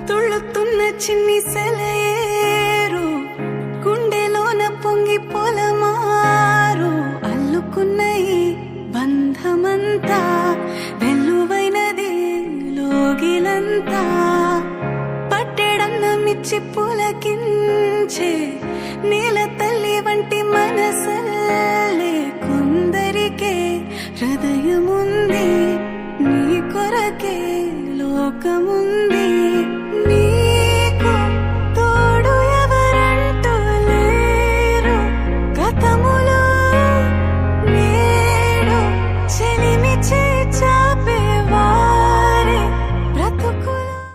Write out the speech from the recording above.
తుళ్ళుతున్న చిన్ని సెలయేరు గుండెలోన పొంగి పొలమారు అల్లుకున్న ఈ బంధమంతా వెల్లువైనది లోగిలంతా పట్టెడన్నమిచ్చి పులకించే నేల తల్లి వంటి మనసల్లే కొందరికే హృదయముంది నీ కొరకే లోకముంది